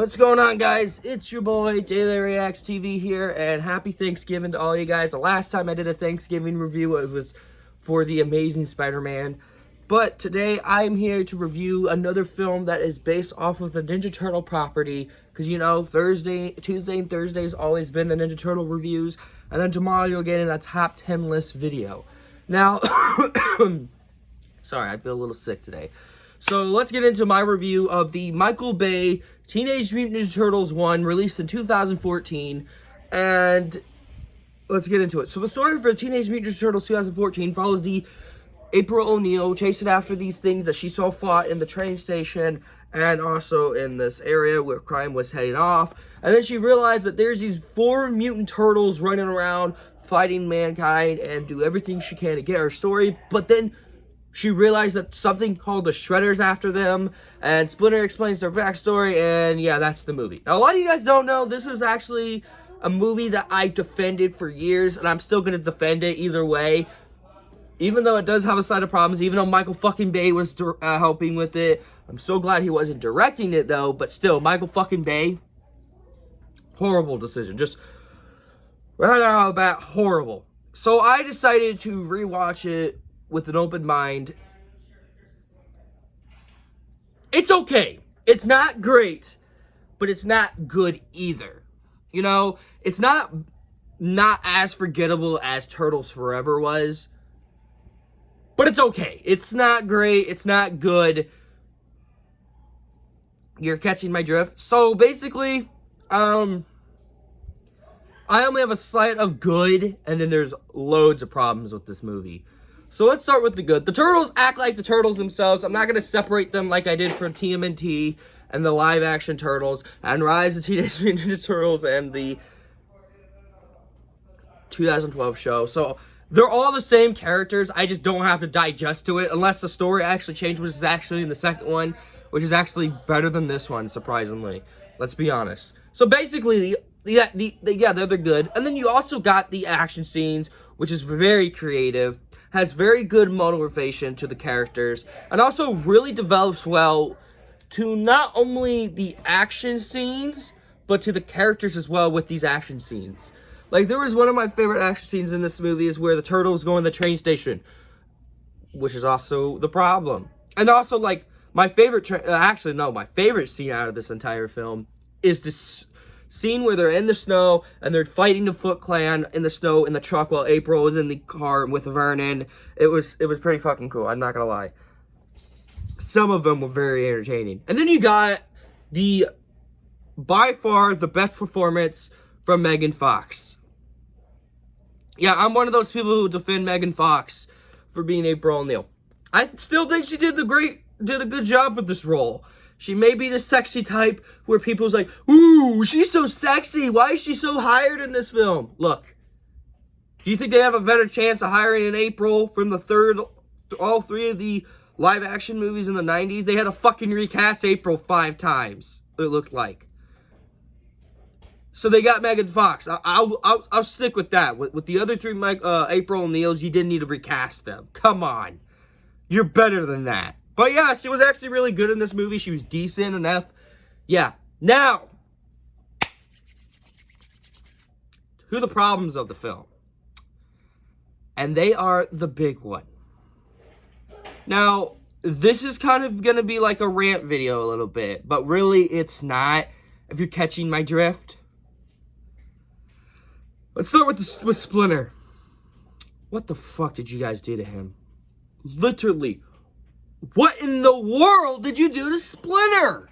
What's going on, guys? It's your boy Daily Reacts TV here, and happy Thanksgiving to all you guys. The last time I did a Thanksgiving review, it was for The Amazing Spider-Man. But today I'm here to review another film that is based off of the Ninja Turtle property, because you know, Tuesday and Thursday has always been the Ninja Turtle reviews, and then tomorrow you'll get in a top 10 list video. Now, sorry, I feel a little sick today. So let's get into my review of the Michael Bay Teenage Mutant Ninja Turtles 1, released in 2014, and let's get into it. So the story for Teenage Mutant Ninja Turtles 2014 follows the April O'Neil chasing after these things that she saw fought in the train station and also in this area where crime was heading off. And then she realized that there's these 4 mutant turtles running around fighting mankind and do everything she can to get her story, but then she realized that something called the Shredders after them, and Splinter explains their backstory, and yeah, that's the movie. Now, a lot of you guys don't know, this is actually a movie that I defended for years, and I'm still going to defend it either way. Even though it does have a side of problems, even though Michael fucking Bay was helping with it. I'm so glad he wasn't directing it, though, but still, Michael fucking Bay, horrible decision. Just right out of the bat, horrible. So I decided to rewatch it with an open mind. It's okay. It's not great, but it's not good either. You know, it's not as forgettable as Turtles Forever was, but it's okay. It's not great. It's not good. You're catching my drift. So basically, I only have a slight of good, and then there's loads of problems with this movie. So let's start with the good. The Turtles act like the Turtles themselves. I'm not going to separate them like I did for TMNT and the live-action Turtles and Rise of Teenage Mutant Ninja Turtles and the 2012 show. So they're all the same characters. I just don't have to digest to it unless the story actually changed, which is actually in the second one, which is actually better than this one, surprisingly. Let's be honest. So basically, they're good. And then you also got the action scenes, which is very creative, has very good motivation to the characters, and also really develops well to not only the action scenes, but to the characters as well with these action scenes. Like, there was one of my favorite action scenes in this movie is where the Turtles go in the train station, which is also the problem. And also, like, my favorite, my favorite scene out of this entire film is this scene where they're in the snow and they're fighting the Foot Clan in the snow in the truck while April is in the car with Vernon. It was pretty fucking cool, I'm not gonna lie. Some of them were very entertaining. And then you got by far the best performance from Megan Fox. Yeah, I'm one of those people who defend Megan Fox for being April O'Neil. I still think she did a good job with this role. She may be the sexy type where people's like, ooh, she's so sexy. Why is she so hired in this film? Look, do you think they have a better chance of hiring an April from all 3 of the live action movies in the 90s? They had to fucking recast April 5 times, it looked like. So they got Megan Fox. I'll stick with that. With the other 3 April O'Neils, you didn't need to recast them. Come on. You're better than that. But yeah, she was actually really good in this movie. She was decent enough. Yeah. Now, to the problems of the film. And they are the big one. Now, this is kind of going to be like a rant video a little bit. But really, it's not. If you're catching my drift. Let's start with Splinter. What the fuck did you guys do to him? Literally. What in the world did you do to Splinter?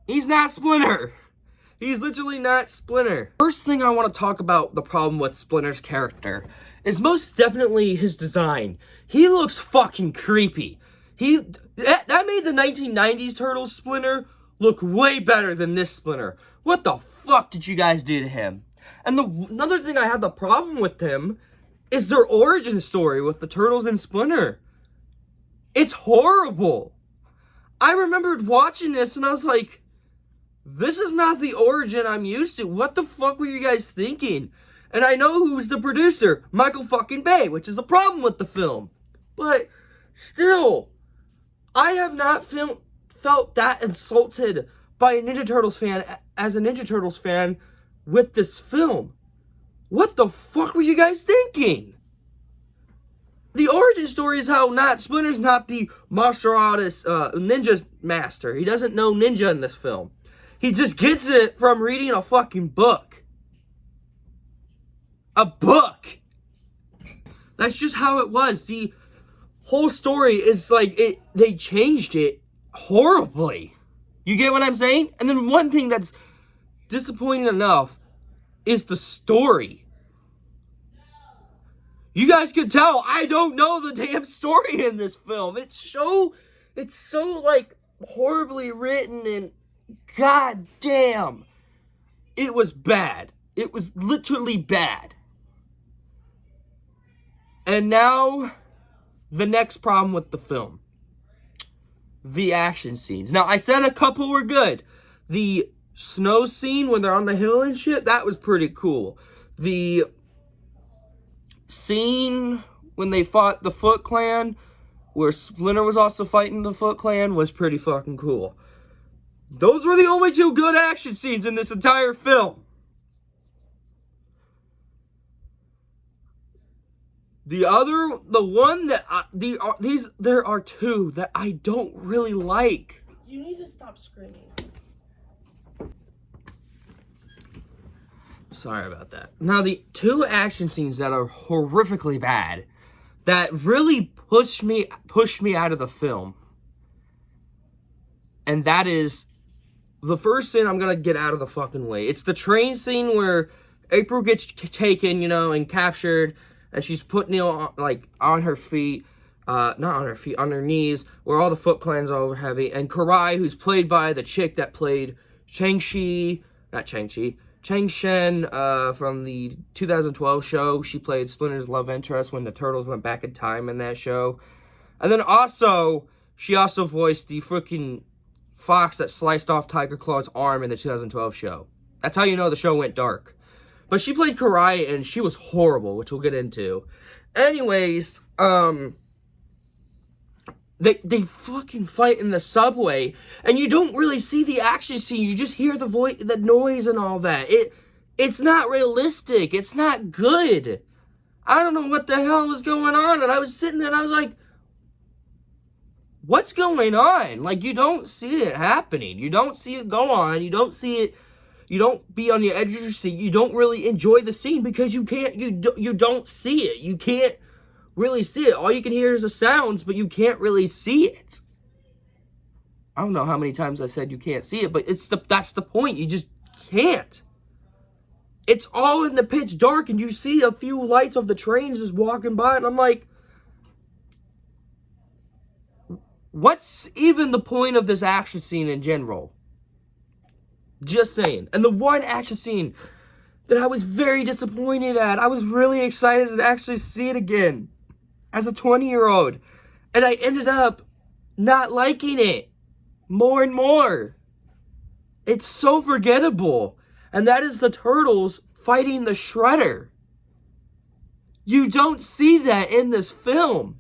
He's not Splinter. He's literally not Splinter. First thing I want to talk about the problem with Splinter's character is most definitely his design. He looks fucking creepy. That made the 1990s Turtles Splinter look way better than this Splinter. What the fuck did you guys do to him? And another thing I had the problem with him is their origin story with the Turtles and Splinter. It's horrible. I remembered watching this and I was like, this is not the origin I'm used to. What the fuck were you guys thinking? And I know who's the producer, Michael fucking Bay, which is a problem with the film. But still, I have not felt that insulted by a Ninja Turtles fan as a Ninja Turtles fan with this film. What the fuck were you guys thinking? The origin story is how Splinter's not the martial artist, ninja master. He doesn't know ninja in this film. He just gets it from reading a fucking book. A book! That's just how it was. The whole story is like, they changed it horribly. You get what I'm saying? And then one thing that's disappointing enough is the story. You guys can tell I don't know the damn story in this film. It's so like horribly written, and god damn, it was bad. It was literally bad. And now, the next problem with the film. The action scenes. Now, I said a couple were good. The snow scene when they're on the hill and shit, that was pretty cool. The scene when they fought the Foot Clan, where Splinter was also fighting the Foot Clan, was pretty fucking cool. Those were the only two good action scenes in this entire film. There are two that I don't really like. You need to stop screaming. Sorry about that. Now, the two action scenes that are horrifically bad, that really pushed me out of the film, and that is the first scene I'm gonna get out of the fucking way. It's the train scene where April gets taken, and captured, and she's put Neil on her feet, not on her feet, on her knees, where all the Foot Clan's all heavy, and Karai, who's played by the chick that played Chang Shen, from the 2012 show. She played Splinter's love interest when the Turtles went back in time in that show. And then she also voiced the freaking fox that sliced off Tiger Claw's arm in the 2012 show. That's how you know the show went dark. But she played Karai, and she was horrible, which we'll get into. Anyways, they fucking fight in the subway, and you don't really see the action scene. You just hear the noise and all that. It's not realistic. It's not good. I don't know what the hell was going on, and I was sitting there and I was like, what's going on? Like, you don't see it happening. You don't see it go on. You don't see it. You don't be on the edge of your seat. You don't really enjoy the scene because you don't see it. You can't really see it. All you can hear is the sounds, but you can't really see it. I don't know how many times I said you can't see it, but that's the point. You just can't. It's all in the pitch dark, and you see a few lights of the trains just walking by, and I'm like, what's even the point of this action scene in general? Just saying. And the one action scene that I was very disappointed at, I was really excited to actually see it again as a 20-year-old. And I ended up not liking it more and more. It's so forgettable. And that is the Turtles fighting the Shredder. You don't see that in this film.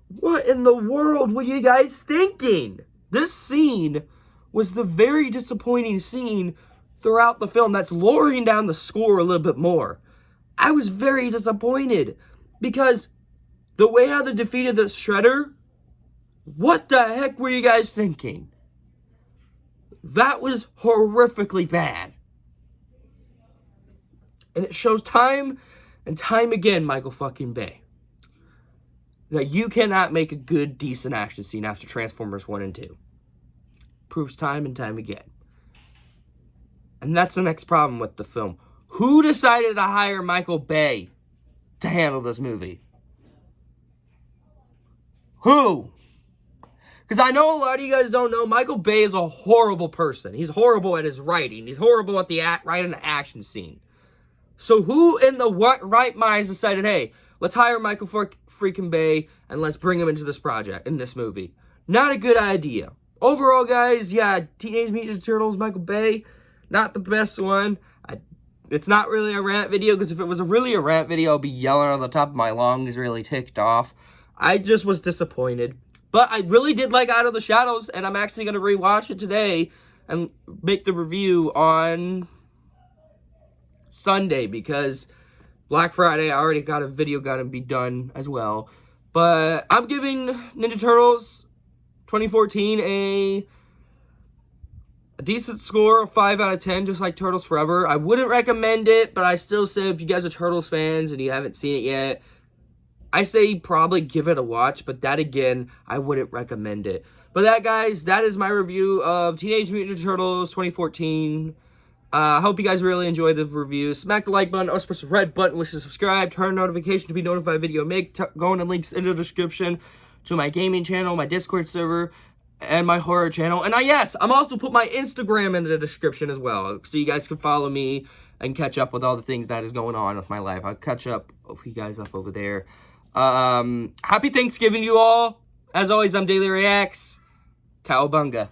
What in the world were you guys thinking? This scene was the very disappointing scene throughout the film that's lowering down the score a little bit more. I was very disappointed because the way how they defeated the Shredder, what the heck were you guys thinking? That was horrifically bad. And it shows time and time again, Michael fucking Bay, that you cannot make a good, decent action scene after Transformers 1 and 2. Proves time and time again. And that's the next problem with the film. Who decided to hire Michael Bay to handle this movie? Who? Because I know a lot of you guys don't know, Michael Bay is a horrible person. He's horrible at his writing. He's horrible at writing the action scene. So who in the right minds decided, hey, let's hire Michael freaking Bay and let's bring him into this project, in this movie? Not a good idea. Overall, guys, yeah, Teenage Mutant Ninja Turtles, Michael Bay, not the best one. It's not really a rant video, because if it was really a rant video, I'd be yelling on the top of my lungs, really ticked off. I just was disappointed. But I really did like Out of the Shadows, and I'm actually going to rewatch it today and make the review on Sunday, because Black Friday, I already got a video got to be done as well. But I'm giving Ninja Turtles 2014 a decent score of 5 out of 10, just like Turtles Forever. I wouldn't recommend it, but I still say if you guys are Turtles fans and you haven't seen it yet, I say probably give it a watch, but that again, I wouldn't recommend it. But that, guys, that is my review of Teenage Mutant Ninja Turtles 2014. I hope you guys really enjoyed the review. Smack the like button, also press the red button, wish to subscribe, turn on notifications to be notified of video make. Go in the links in the description to my gaming channel, my Discord server, and my horror channel. And yes, I'm also put my Instagram in the description as well, so you guys can follow me and catch up with all the things that is going on with my life. I'll catch up with you guys up over there. Happy Thanksgiving, you all. As always, I'm Daily Reacts. Cowabunga.